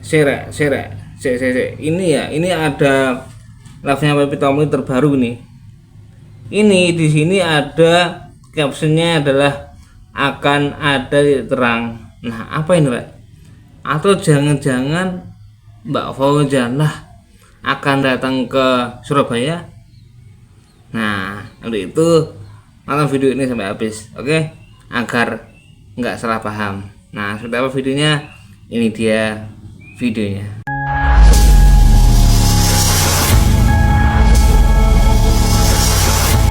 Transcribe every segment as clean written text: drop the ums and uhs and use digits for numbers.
Sere, ini ya, ini ada live-nya Papi Tommy terbaru nih. Ini di sini ada captionnya adalah akan ada titik terang. Nah, apa ini, Rek? Atau jangan-jangan Mbak Fauzanah akan datang ke Surabaya? Nah, untuk itu nonton video ini sampai habis, oke? Agar nggak salah paham. Nah, seperti apa videonya? Ini dia videonya.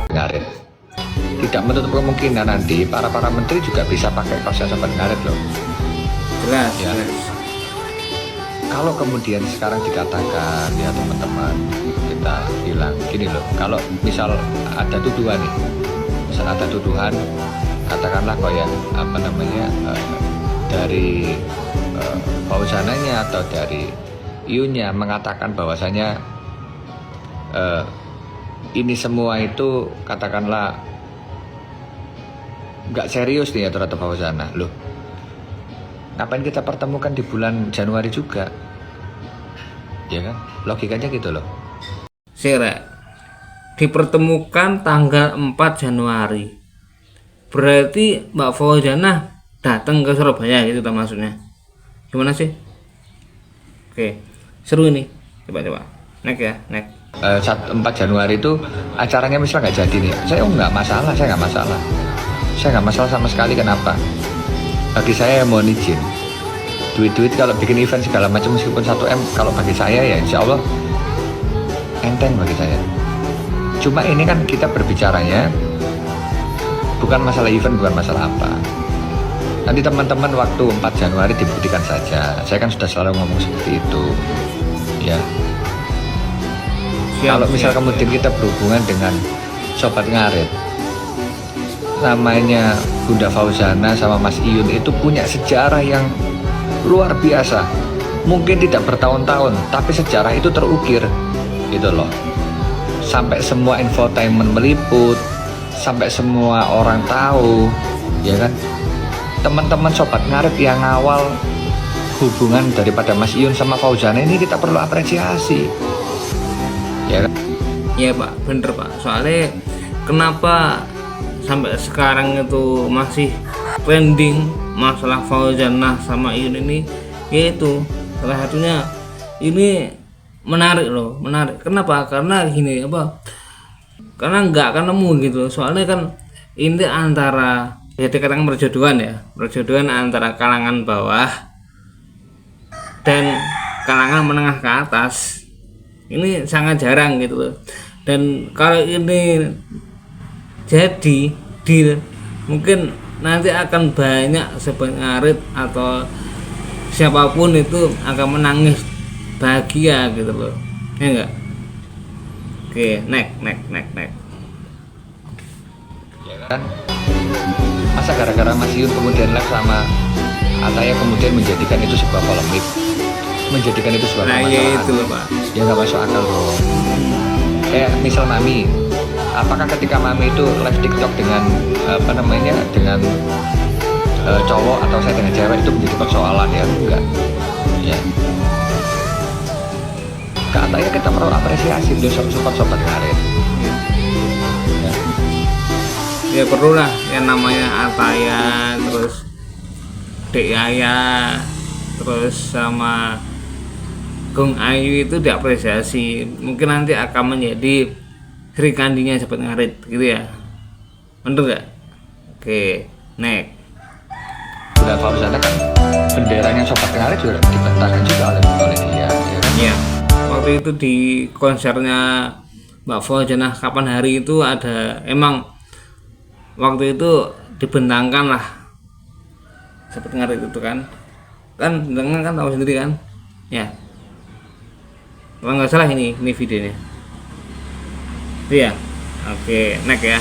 Ngarit. Tidak menutup kemungkinan nanti para menteri juga bisa pakai kaosnya Sobat Ngarit loh. Jelas, Ya. jelas. Kalau kemudian sekarang dikatakan ya teman-teman, kita bilang gini loh, kalau misal ada tuduhan nih, misal ada tuduhan, katakanlah kayak apa namanya dari Fauzananya atau dari Iyunnya mengatakan bahwasanya ini semua itu katakanlah nggak serius nih ya terhadap Fauzanah loh. Ngapain kita pertemukan di bulan Januari juga? Ya kan? Logikanya gitu loh. Sere, dipertemukan tanggal 4 Januari. Berarti Mbak Fauzanah datang ke Surabaya gitu tak maksudnya. Gimana sih? Oke, seru ini. Coba. Next ya, next. 4 Januari itu acaranya misalnya nggak jadi nih. Saya nggak masalah. Saya nggak masalah sama sekali. Kenapa? Bagi saya mohon izin, duit kalau bikin event segala macam meskipun 1 M, kalau bagi saya ya insya Allah enteng bagi saya. Cuma ini kan kita berbicaranya bukan masalah event, bukan masalah apa. Nanti teman-teman waktu 4 Januari dibuktikan saja. Saya kan sudah selalu ngomong seperti itu ya. Kalau misal kemudian kita berhubungan dengan Sobat Ngarit, namanya Bunda Fauzanah sama Mas Iyun itu punya sejarah yang luar biasa. Mungkin tidak bertahun-tahun, tapi sejarah itu terukir gitu loh. Sampai semua infotainment meliput, sampai semua orang tahu, ya kan? Teman-teman Sobat Ngarit yang awal hubungan daripada Mas Iyun sama Fauzanah ini kita perlu apresiasi. Ya kan? Iya Pak, bener Pak. Soalnya kenapa sampai sekarang itu masih trending masalah Fauzanah sama Iyun ini, yaitu salah satunya ini menarik loh, menarik. Kenapa? Karena gini apa? Karena nggak akan nemu gitu. Soalnya kan ini antara ya dikatakan perjodohan antara kalangan bawah dan kalangan menengah ke atas. Ini sangat jarang gitu loh. Dan kalau ini jadi deal, mungkin nanti akan banyak Sobat Ngarit atau siapapun itu akan menangis bahagia gitu loh, ya enggak? Oke, next. Ya kan? Masa gara-gara Mas Iyun kemudian live sama Ataya kemudian menjadikan itu sebuah polemik, menjadikan itu sebuah nah permasalahan. ya itu loh Pak. Ya nggak masuk akal dong. Kayak misal Mami, apakah ketika Mami itu live TikTok dengan apa namanya dengan cowok atau saya dengan cewek itu menjadi persoalan? Ya enggak. Ya. Katanya kita perlu apresiasi untuk sobat Ngarit. Ya perlu lah yang namanya Ataya, terus Dek Yaya, terus sama Gong Ayu itu diapresiasi. Mungkin nanti akan menjadi Sri Kandinya Sobat Ngarit gitu ya, bener gak? Oke, next. Bunda Fauzanah kan benderanya Sobat Ngarit juga dibentangkan juga oleh dia, ya kan? Iya. Waktu itu di konsernya Mbak Fauzanah kapan hari itu ada, emang waktu itu dibentangkan lah Sobat Ngarit itu kan bentangkan kan tahu sendiri kan ya. Kalau nggak salah ini videonya itu ya. Oke, next ya.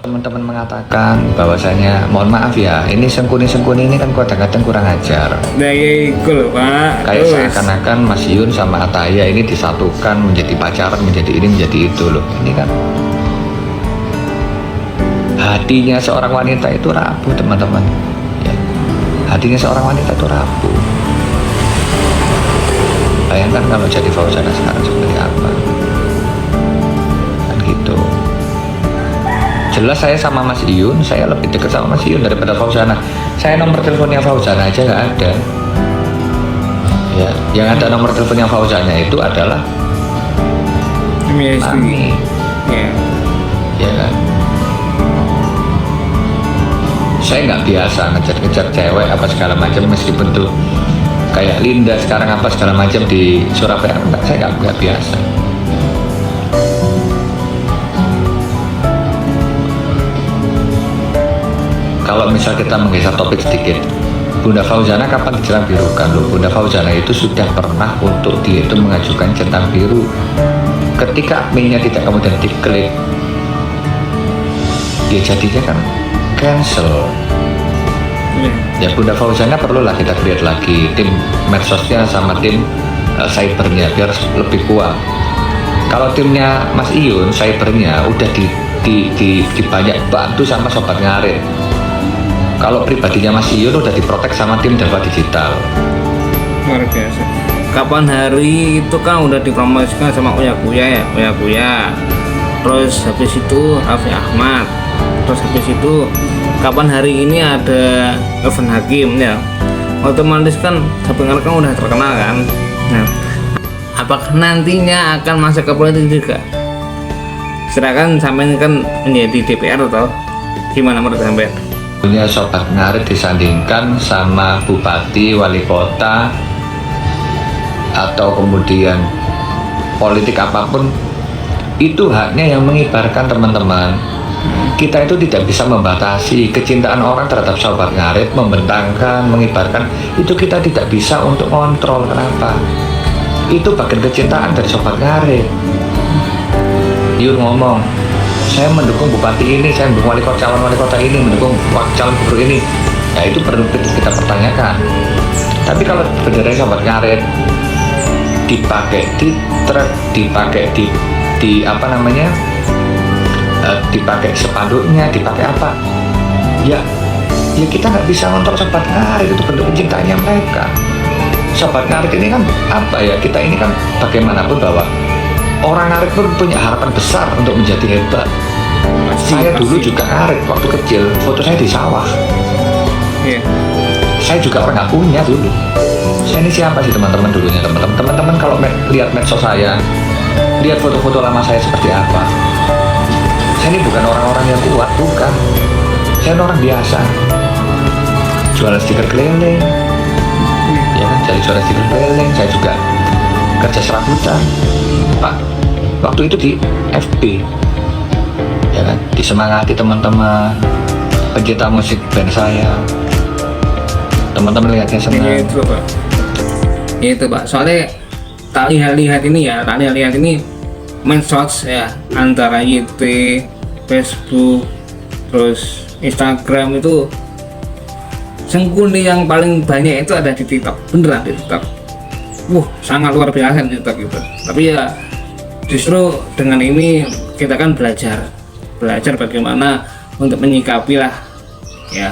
Teman-teman mengatakan bahwasanya mohon maaf ya, ini sengkuni ini kan kadang-kadang kurang ajar. Nah ya itu loh Pak, Kayak seakan-akan Mas Iyun sama Ataya ini disatukan menjadi pacaran, menjadi ini menjadi itu loh. Ini kan hatinya seorang wanita itu rapuh teman-teman ya. Hatinya seorang wanita itu rapuh. Bayangkan kalau jadi Fauzana sekarang seperti apa. Kan gitu. Jelas saya sama Mas Iyun, saya lebih dekat sama Mas Iyun daripada Fauzana. Saya nomor teleponnya Fauzana aja nggak ada. Ya, yang ada nomor teleponnya Fauzana itu adalah Mami. Ya. Ya kan. Saya nggak biasa ngejar-ngejar cewek apa segala macam, meskipun tuh kayak Linda sekarang apa segala macam di Surabaya, enggak, saya nggak biasa. Kalau misal kita menggeser topik sedikit, Bunda Fauzana kapan centang biru? Kan loh, Bunda Fauzana itu sudah pernah untuk dia itu mengajukan centang biru. Ketika adminnya tidak kemudian diklik, ya jadinya kan cancel. Ya Bunda Fauzana perlulah kita create lagi tim medsosnya sama tim cybernya biar lebih kuat. Kalau timnya Mas Iyun cybernya udah di banyak bantu sama Sobat Ngarit. Kalau pribadinya Mas Iyun udah diprotek sama tim Dava Digital. Luar biasa. Kapan hari itu kan udah dipromosikan sama Uya Kuya ya, Uya Kuya. Terus habis itu Raffi Ahmad. Terus habis itu kapan hari ini ada Irfan Hakim ya. Otomatis kan Sapingar kan udah terkenal kan. Nah, apakah nantinya akan masuk ke politik juga? Silakan sampai kan menjadi DPR atau gimana menurut sampai? Punya Sobat Ngarit disandingkan sama bupati, wali kota, atau kemudian politik apapun, itu haknya yang mengibarkan teman-teman. Kita itu tidak bisa membatasi kecintaan orang terhadap Sobat Ngarit, membentangkan, mengibarkan, itu kita tidak bisa untuk kontrol. Kenapa? Itu bagian kecintaan dari Sobat Ngarit. Yun ngomong, saya mendukung bupati ini, saya mendukung calon wali kota ini, mendukung calon gubernur ini. Ya itu perlu kita pertanyakan. Tapi kalau bendera Sobat Ngarit dipakai di truk, dipakai di apa namanya, dipakai spanduknya, dipakai apa? Ya kita nggak bisa ngontrol Sobat Ngarit, itu bentuk cintanya mereka. Sobat Ngarit ini kan apa ya? Kita ini kan bagaimanapun bahwa orang Ngarit pun punya harapan besar untuk menjadi hebat. Saya dulu juga Ngarit waktu kecil, foto saya di sawah. Saya juga orang nggak punya dulu. Saya ini siapa sih teman-teman dulunya, teman-teman kalau lihat medsos saya, lihat foto-foto lama saya seperti apa. Saya ini bukan orang-orang yang kuat, bukan. Saya orang biasa, jualan stiker keliling, ya kan, jadi jualan stiker keliling. Saya juga kerja serabutan, Pak. Waktu itu di FB, ya kan, disemangati teman-teman pencinta musik band saya. Teman-teman lihatnya senang. Itu Pak. Itu Pak. Soalnya tak lihat ini medsos ya, antara YT, Facebook, terus Instagram itu sengkuni yang paling banyak itu ada di TikTok. Beneran di TikTok. Sangat luar biasa di TikTok itu. Tapi ya justru dengan ini kita kan belajar bagaimana untuk menyikapi lah ya.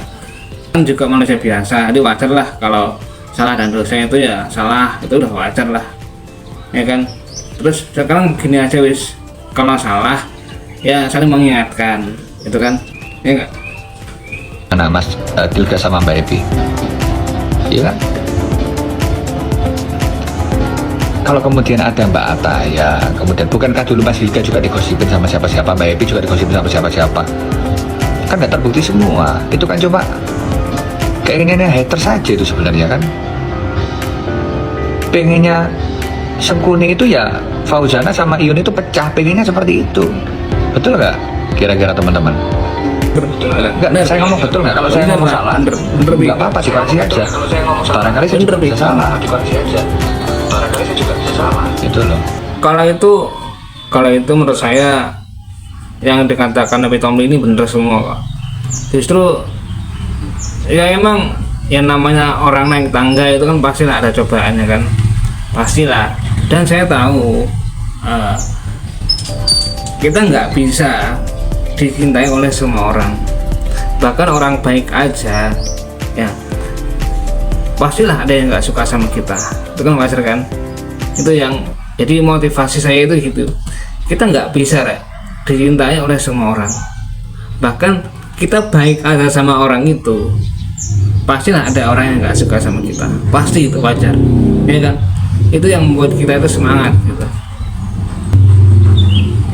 Kan juga manusia biasa, jadi wajar lah kalau salah dan dosa itu ya salah, itu udah wajar lah ya kan. Terus sekarang gini aja wis, kalau salah ya saling mengingatkan itu kan, ya enggak? Nah Mas Dilga sama Mbak Epi, iya kan? Kalau kemudian ada Mbak Atta ya, kemudian bukankah dulu Mas Dilga juga digosipin sama siapa-siapa, Mbak Epi juga digosipin sama siapa-siapa, kan nggak terbukti semua. Itu kan cuma keinginannya hater saja itu sebenarnya kan. Pengennya Sengkuni itu ya Fauzana sama Iyun itu pecah, pengennya seperti itu. Betul nggak kira-kira teman-teman? Nggak, saya ngomong betul nggak? Kalau saya ngomong salah, nggak apa-apa, dikoreksi aja. Barangkali saya juga bisa salah, dikoreksi aja. Barangkali saya juga bisa salah. Itu loh. Kalau itu menurut saya yang dikatakan Nabi Tomli ini benar semua Pak. Justru ya emang yang namanya orang naik tangga itu kan pastilah ada cobaannya kan, pastilah. Dan saya tahu kita nggak bisa dicintai oleh semua orang, bahkan orang baik aja ya pastilah ada yang nggak suka sama kita, itu kan wajar kan Itu yang jadi motivasi saya itu gitu. Kita nggak bisa dicintai oleh semua orang. Bahkan kita baik aja sama orang itu, pastilah ada orang yang nggak suka sama kita, pasti itu wajar, ya kan? Itu yang membuat kita itu semangat gitu,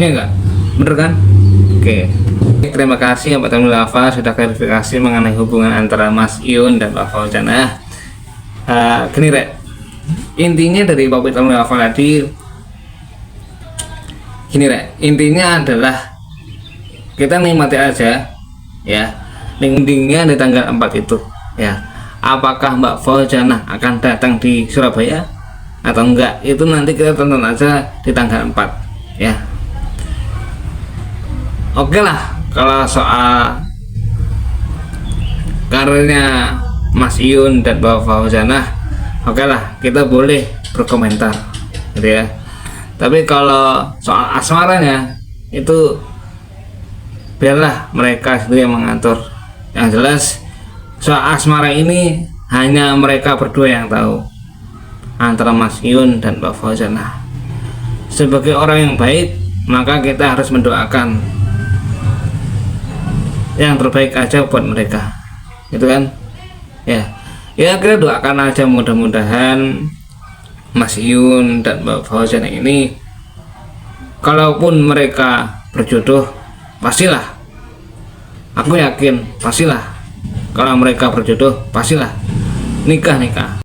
ya enggak, bener kan? Oke, terima kasih Pak Tamil Lava sudah klarifikasi mengenai hubungan antara Mas Iun dan Pak Fauzana. Gini Rek, intinya dari Pak Tamil Lava tadi gini Rek, intinya adalah kita nikmati aja ya landingnya di tanggal 4 itu ya. Apakah Mbak Fauzana akan datang di Surabaya atau enggak, itu nanti kita tonton aja di tanggal 4 ya. Oke lah, kalau soal karirnya Mas Iun dan Mbak Fauzana, oke lah, kita boleh berkomentar gitu ya. Tapi kalau soal asmaranya itu biarlah mereka sendiri yang mengatur. Yang jelas soal asmara ini hanya mereka berdua yang tahu, antara Mas Iun dan Mbak Fauzana. Sebagai orang yang baik, maka kita harus mendoakan yang terbaik aja buat mereka, gitu kan? Ya kita doakan aja, mudah-mudahan Mas Iun dan Mbak Fauzana ini, kalaupun mereka berjodoh, pastilah, aku yakin pastilah, kalau mereka berjodoh pastilah nikah.